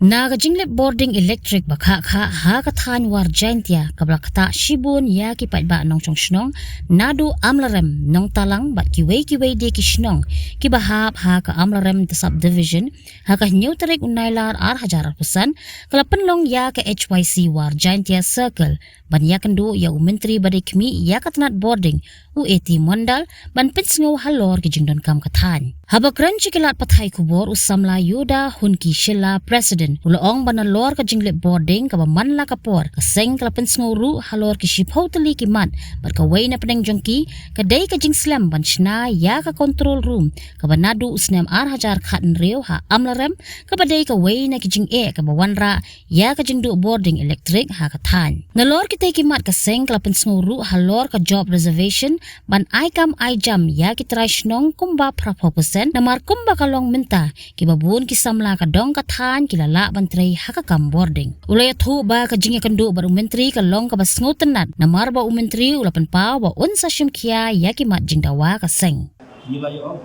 Naga jinglip boarding electric bakha kha ha kathan war jaintia kabla kata shibun ya ki pat ba nong chong shnong nadu amlarem nong talang bat ki wei de ki shnong ki bahap ha ka amlarem the subdivision ha ka new tarik unailar ar hajar pesan kala penlong ya ka HYC war jaintia circle ban ya kendu ya menteri badikmi ya katnat boarding UAT mondal ban pitsngo halor ki jingdon kam kathan habakran chikilat pathai kubor usamla yuda hunki shilla president uloong banalor ka jinglip boarding ka manla kapor ka seng ka pitsngo halor ki shiphotali ki mat bar ka way na peneng jongki ka day ka jing slam ban shna ya ka control room ka banadu usnem ar hajar khatn reu ha amlarem ka baday ka way na ki jing ka bawanra ya ka jingdu boarding electric ha kathan nalor ki tay ki mat ka seng ka pitsngo halor ka job reservation ban aikam jam ya ki try shnong kumba prapopusen namar kumba kalong minta ki babun ki samla ka dong ka than ki lala bantray hakakam boarding ulay thu ba ka jingya kandu baru menteri ka long ka basngo tenat namar ba menteri ulapan pa wa unsa syumkia ya ki mat jingdawa ka seng nila yo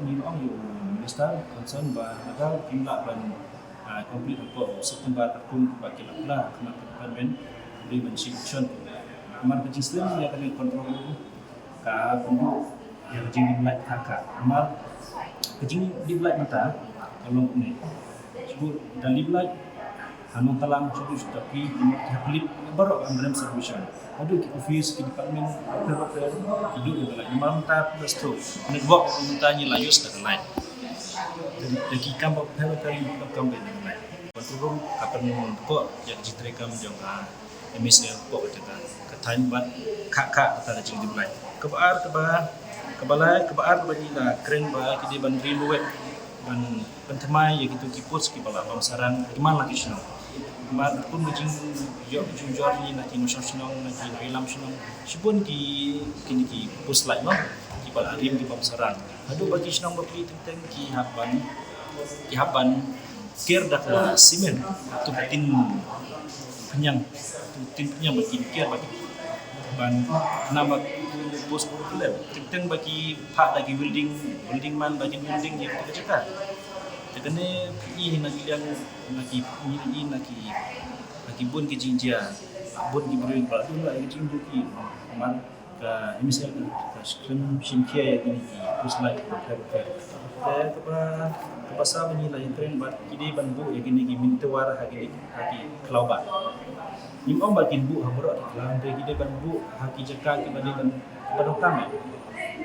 minister concern ba nagal kimla ban complete report September takun ba kilapla kena department di mention amar ka jingslem ya kan control ka pendu yang jing light kakak amar kejing di light mata kalau ni sebut dan di light hanong talang sebut tapi hablit baru amrem submission ada di office di department apa hidup juga lagi malam ta plus tu network mentanya layus dah light jadi kamp kali kamp light kontrol kapan kok yang ditrekam jangka MSL kok kata bat kakak kata jing di light kebaar bani la keren ba kidi ban riluet ban pentemai ya gitu kipus ki bala bangsaran gimana lagi sino mar pun jing yo jujur ni na ki national na ki ilam sino sipun ki kini ki pus lai no ki bala rim ki bangsaran adu bagi sino bagi tentang ki haban ker dak simen tu tin penyang bagi ker bagi ban nama bos problem tentang bagi pak lagi building man bagi building yang kita cakap tekene ini lagi yang lagi ini lagi bun ke jinjia bun di beri pak dulu lagi jinju ki man ka misal ka skrim simkia yang ini bos lagi ke pasal ini lain trend bat kini banbu yang ini mintawar hagi kelaubat yung ang bakin bu hamuro at lang de gide ban bu haki jaka ke bade ban badokame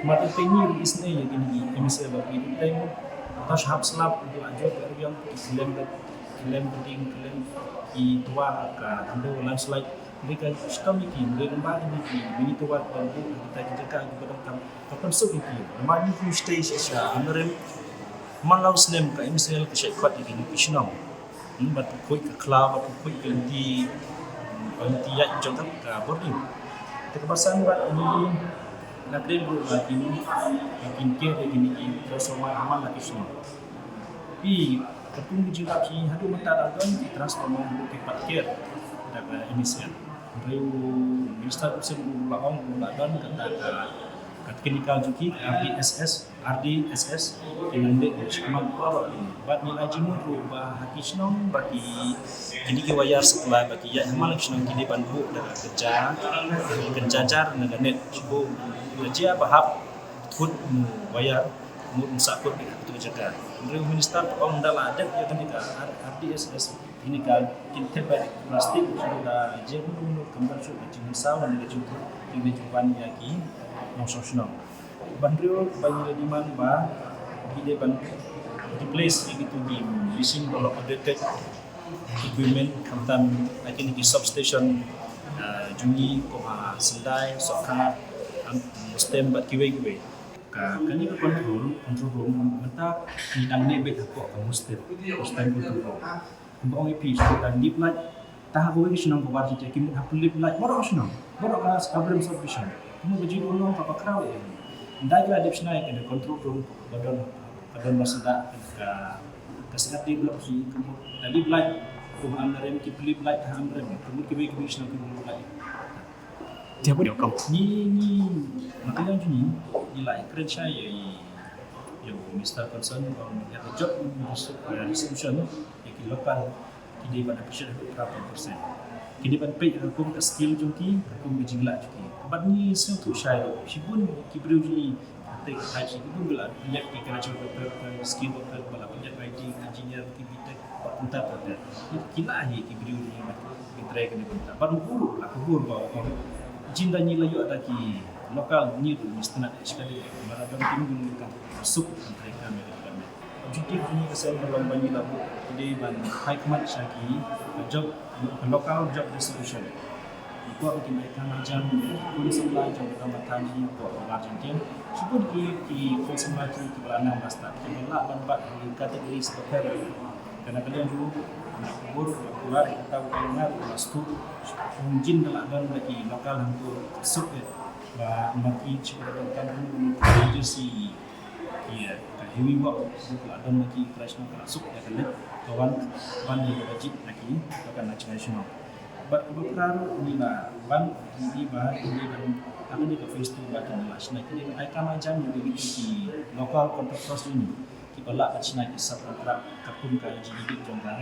mata tenir isne ye gini emise ba gide tem tas hab slap du ajo ke yang kilem i tua ka ando landslide mereka stam iki mereka ba iki bini tua ban bu kita jaka ke badokam kapan so iki mani ku stay sha amrem malau snem ka emise ke shekhat iki kishnam bat koi ka kla bat koi di tiap jangka ka boarding terkebasan buat ini nak dulu lagi makin kira gini terus aman lagi semua tapi ketemu juga ki hadu mata dagang transformer hadu tepat kira daga emisian riu minister usen ulahong uladan kata klinikal juki RDSS dengan dek cuma apa buat nilai jimu ba hakisnong bagi ini ke wayar setelah bagi ya malam senang kini bantu dalam kejajar dengan net cukup kerja bahap food wayar mu sakut itu jaga riu minister orang dalam ada ya kan RDSS ini kan kita balik plastik sudah jemu kembali sudah jenis sawan dengan jumpa ini jumpan lagi nasional bandrio banyak di mana ba ide ban di place itu di leasing kalau updated equipment kamtan akin di substation jungi ko sendai sokha stem bat kiwe ka kani control room mata hidang ne bet ko stem control mbong ipi dan deep light tah ko isinong ko ba kim hapulip light moro isinong moro ka abram substation mo beji ulong ka pakraw ndai la dipsna ke the control room badon masda ka sangat di blok si kamu tadi light ko amrem ki flip light amrem kamu ki bagi bisna ki light dia boleh kau ni makanya ni light keren saya yo Mr. Person on ya job di solution ki lokal kini ban appreciate berapa persen kini ban pay hukum ke skill jungki hukum bijingla jungki bat ni sentuh syai sibun kibriu ni take haji pun bila lihat kita cuba skill doktor bala punya IT engineer kita entah pada kila ni kibriu ni kita kena bentar baru guru lah guru bawa jinda ni layu ada ki lokal ni tu mesti nak sekali bara dan tim guna masuk mereka mereka objektif ni kesan dalam banyak labu jadi ban high command syaki job lokal job distribution itu akan mereka macam polis sebelah jam pertama tadi buat Argentina sebut di polis sebelah tu kebelanan basta kebelak ban kategori seperti karena kalian dulu nak kubur keluar kita bukan masuk mungkin dalam dan lagi lokal untuk masuk ya mati cuba dalam agency ya heavy work dan lagi crash masuk ya kan kawan yang wajib lagi akan nasional berpengaruh ni lah ban ini bah ini dan kami di face tu bahkan nasional ini akan macam yang di lokal kontraktor ini kita lah nasional isap kontrak kapun kaya GDP jangka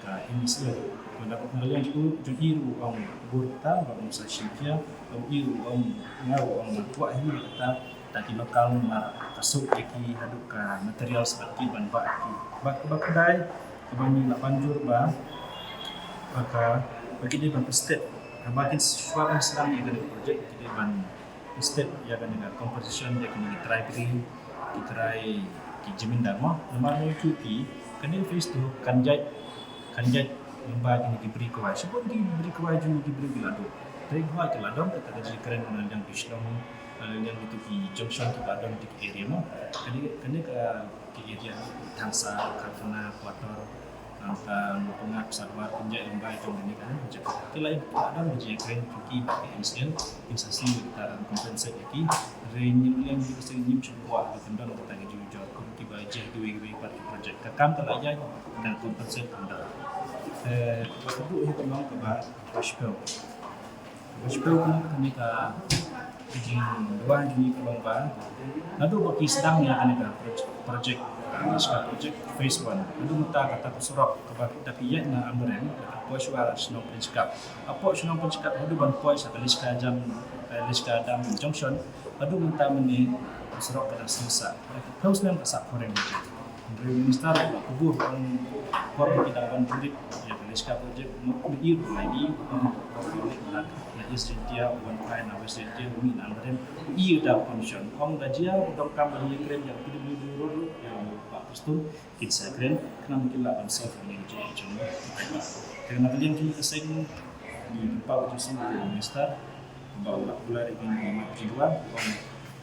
ka emisir pada pengaruh itu jadi ruang burta bang sasifia iru ngau buat ini kita dari lokal masuk lagi haduka material seperti ban bak kedai kebani la banjur ba maka bagi dia ban state makin suara sedang yang ada projek kita ban state ya kan dengan composition dia kena try bring kita try di jamin dharma nama itu kena face tu kanjat lembaga ini diberi kewajib sebab diberi kewajib diberi bilado tapi gua itu ladang kita jadi keren dengan yang Islam yang itu di junction tu ladang di area mo kena ke area Tangsa Kartuna Kuator angka pengap sarwar penjat lembaga itu ini kan Jakarta itu lain ladang di keren pergi pakai MCN insasi kita compensate lagi renyum yang di sini nyum cuba tendang kita ke jujur tiba aja dua parti project kakam telajah dan compensate anda kedua itu memang kebat hospital kami ke izin dua jenis perlombaan lalu bagi sedang ya kami ke project phase 1 lalu kita kata kesurok kebat tapi ya na amren apa suara senang pencakap lalu ban pois atau liska jam junction lalu minta meni kesurok ke selesai terus memang kesak koreng Minister kubur korban kita ban kulit ya liska project mengiru lagi ya India one kind of India min amren ida function om dajia untuk kami keren yang dulu yang Pak Pustun kita keren kena mungkin lah self ini cuma karena kalian kini keseng di Pak Pustun Minister bawa bulan ini jiwa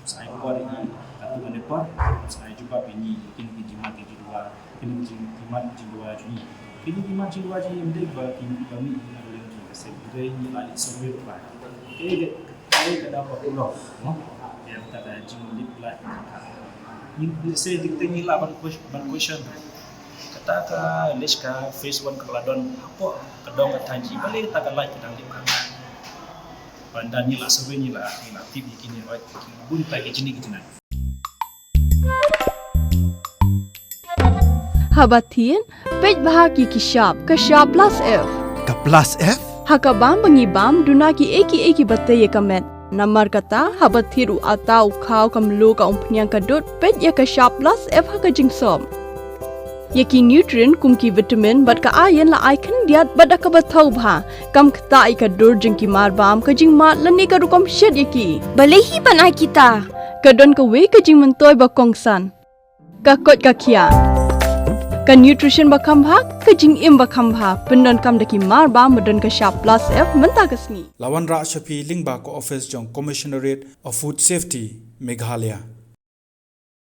saya buat ini atau menepar saya juga ini kini jimat jiwa kini jimat jiwa ini kini jimat jiwa ini menjadi kini kami boleh sebenarnya ini lagi semua lah kaya kada popular yang tak ada jumlah lah ini saya diktengi lah ban question kata ka liska phase 1 keladon apa kedong kataji balik tak like kedang lima bandan ni lah sebenarnya lah ni lah tip kini right bun pakai jenis gitu nah Habatin pej bahagi kishap plus F ka plus F hakabam bangibam dunaki eki batay kamet namar kata habathiru atau khaw kamlo ka umpnyang kadut pej ya kishap plus F haka jingsom yaki nutrient kumki vitamin bat ka ayen la icon diat bada ka bathau bha kam khta ai ka dur jingki marbam ka jing mat lani ka rukom shed yaki balehi banai kita kadon ka we ka jing mentoy ba kongsan ka kot ka khia ka nutrition bakam bha ka jing im bakam bha pendon kam daki marba modon ka sharp plus F menta kasni lawan ra shapi lingba ko office jong commissionerate of food safety Meghalaya